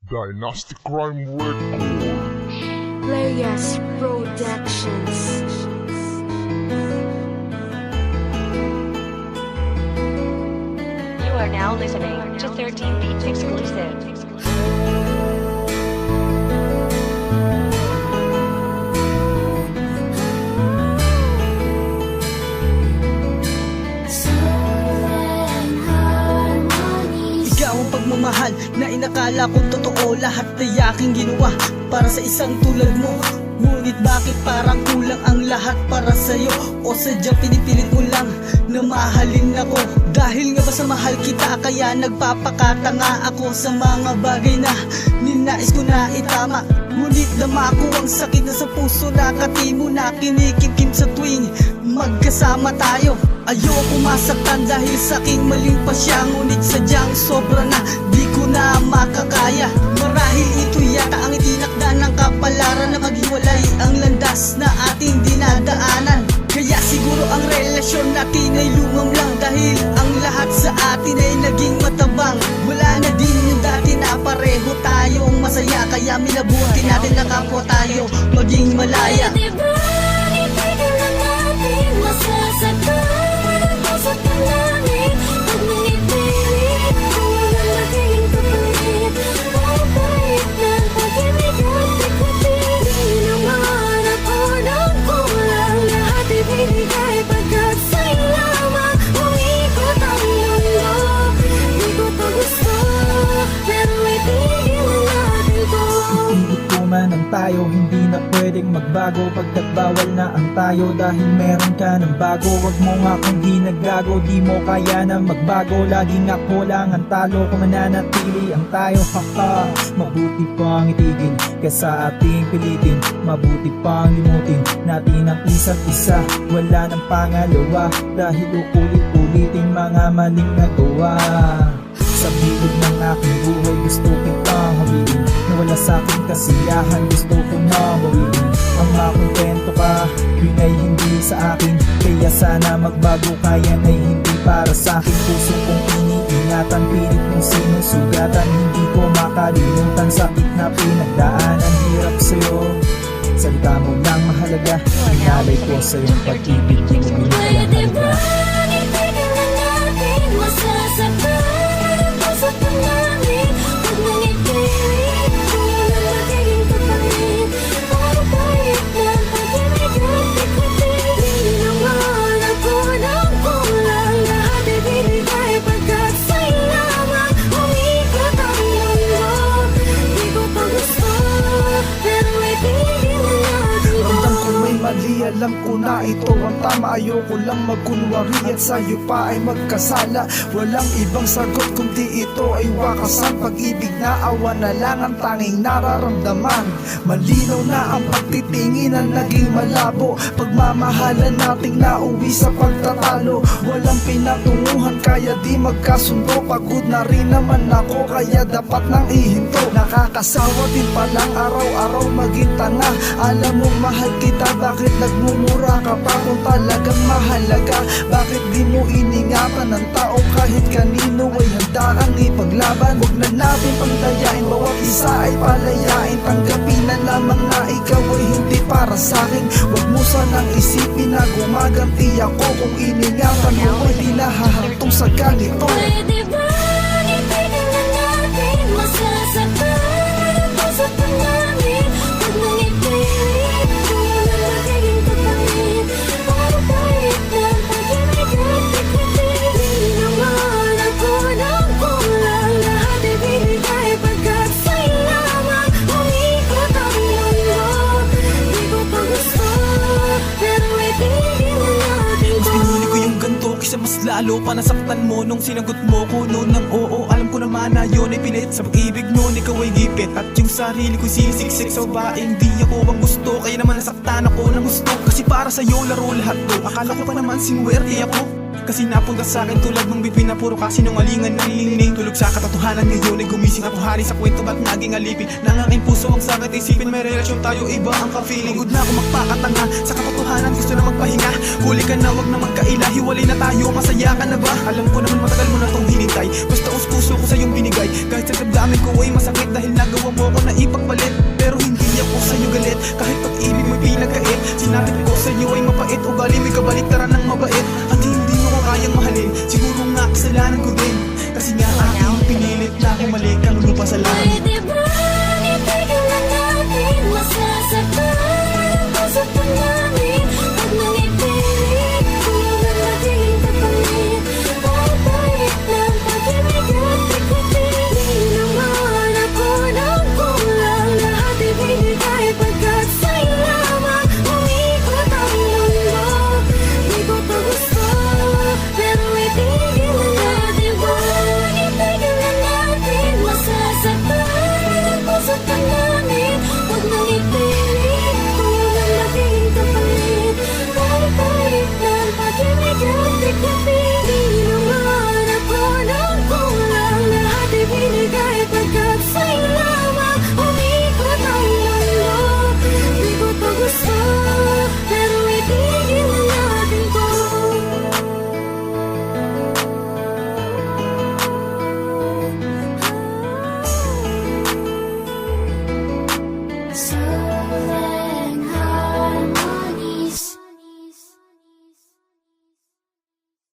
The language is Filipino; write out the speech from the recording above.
Dynasty Crime Records. Players Productions. You are now listening to 13 Beats Exclusive. Ikaw ang pagmamahal na inakala kong totoo. Lahat ay aking ginawa para sa isang tulad mo. Ngunit bakit parang kulang ang lahat para sa'yo? O sadyang pinipilit mo lang na mahalin ako? Dahil nga ba sa mahal kita kaya nagpapakatanga ako sa mga bagay na ninais ko na itama. Ngunit dama ko ang sakit na sa puso na katimo na kinikimkim sa tuwing magkasama tayo. Ayoko masaktan dahil sa aking maling pasya, ngunit sadyang sobra na di ko na makakaya. Marahil ito yata ang itinakda ng kapalaran na maghiwalay ang landas na ating dinadaanan. Kaya siguro ang relasyon natin ay lumam lang dahil ang lahat sa atin ay naging matabang. Wala na din yung dati na pareho tayong masaya, kaya minabuti natin na kapwa tayo maging malaya. Diba, itigil na natin masasaktan ang puso't langit. Pag nangipilit, kung walang magiging kapalit, pahit ng pag-ibig at ikatili naman ako ng kulang. Lahat ibinigay pagkat sa'yo lamang umikot ang mundo. Di ko to gusto, pero itigil na natin to. Ipilit ko man ang tayo, hindi na pwedeng magbago. Pagkat bawal na ang tayo dahil meron ka ng bago. Wag mo nga kung ginagago, di mo kaya na magbago. Laging ako lang ang talo kung mananatili ang tayo. Haha, mabuti pang itigil kaysa ating pilitin. Mabuti pang limutin natin ang isa't isa. Wala ng pangalawa dahil uulit-ulitin mga maling nagawa. Sa bilog ng aking buhay gusto kitang hawilin. Nawala sa aking kasiyahan gusto ko na bawiin. Ang makontento ka, yun ay hindi sa akin. Kaya sana magbago ka, yan ay hindi para sa akin. Puso kong iniingatan, pilit mong sinusugatan. Hindi ko makalimutan sakit na pinagdaanan. Hirap sa'yo, salita mo lang mahalaga. Hinalay ko sa'yong pag-ibig, di mo binigay Pwede ba, halaga. itigil na natin masasaktan ang puso't langit. Pag nangipilit, kung walang magiging kapalit, pahit ng pag-ibig at ikatili naman ako ng kulang. Lahat ibinigay pagkat sa'yo lamang umikot ang mundo. Di ko pa gusto, pero itigil na natin to. Ramdam ko may mali, alam ko na ito ang tama. Ayoko lang magkunwari at sa'yo pa ay magkasala. Walang ibang sagot kundi ito ay wakasan. Pag-ibig na awa na lang ang tanging nararamdaman. Malinaw na ang pagtitingin na naging malabo. Pagmamahalan nating nauwi sa pagtatalo. Walang pinatunguhan kaya di magkasundo. Pagod na rin naman ako kaya dapat nang ihinto. Nakakasawa din palang araw-araw maging tanga. Alam mong mahal kita, bakit nagmumura ka pa kung talagang mahalaga? Bakit di mo iningatan ng tao kahit kanino ay handa kang ipaglaban? Huwag na natin pangdayain, bawat isa ay palayain. Tanggapin na lamang na ikaw ay hindi para sa'kin. Huwag mo sanang isipin na gumaganti ako kung iningatan mo ay di nahahantong sa ganito. Pwede ba, itigil na natin masasaktan ang puso't langit. Pag nangipilit, kung walang magiging kapalit, pahit ng pag-ibig at ikatili naman ako ng kulang. Lahat ibinigay pagkat sa'yo lamang umikot ang mundo. Di ko pa gusto, pero itigil na natin to. Pinuli ko yung ganto kasi mas lalo pa nasaktan mo nung sinagot mo ko noon ng oo. Alam ko naman na yun ay pilit sa pag-ibig noon ikaw ay gipit. At yung sarili ko sinisiksik sa babaeng di ako ang gusto. Kaya naman nasaktan ako ng gusto kasi para sa'yo laro lahat to. Akala ko pa naman sinuwerte ako Kasi napunta sa akin tulad ng bituin na puro kasinungalingan ng lingning. Tulog sa katotohanan ngayon ay gumising ako hari sa kwento ba't naging alipin. Nang aking puso ang sakit isipin may relasyon tayo iba ang ka-feeling. Pagod na ako magpakatanga sa katotohanan gusto na magpahinga. Huli ka na wag na magkaila hiwalay na tayo masaya ka na ba? Alam ko naman matagal mo na tong hinintay. Basta puso ko sa iyong binigay. Kahit sa damdamin ko ay masakit dahil nagawa mo ko na ipagpalit. Pero hindi ako sa iyo galit kahit pag-ibig mo'y pinagkait. Sinabi ko sa iyo ay mapait ugali may kabaliktaran ng mabait. At hindi mo ko kayang mahalin. Siguro nga kasalanan ko din. Kasi nga aking pinilit na kumalik ang lupa sa langit. Pwede ba itigil na natin masasaktan ang puso pa namin? Pag nangipilit, tulungan magiging kapalit. Pahit lang pag-ibig at ikating. Di naman ako ng kulang. Lahat ibinigay pagkat sa'yo lamang umikot ang mundo. Di ko to gusto, pero itigil na natin ba? Itigil na natin masasaktan ang puso pa namin. Huwag nang ipilit, tulungan magiging kapalit. Pahit lang pag-ibig at ikating. Di naman ako ng kulang. Lahat ibinigay pagkat sa'yo lamang umikot ang mundo. Di ko to gusto, pero itigil na natin to. So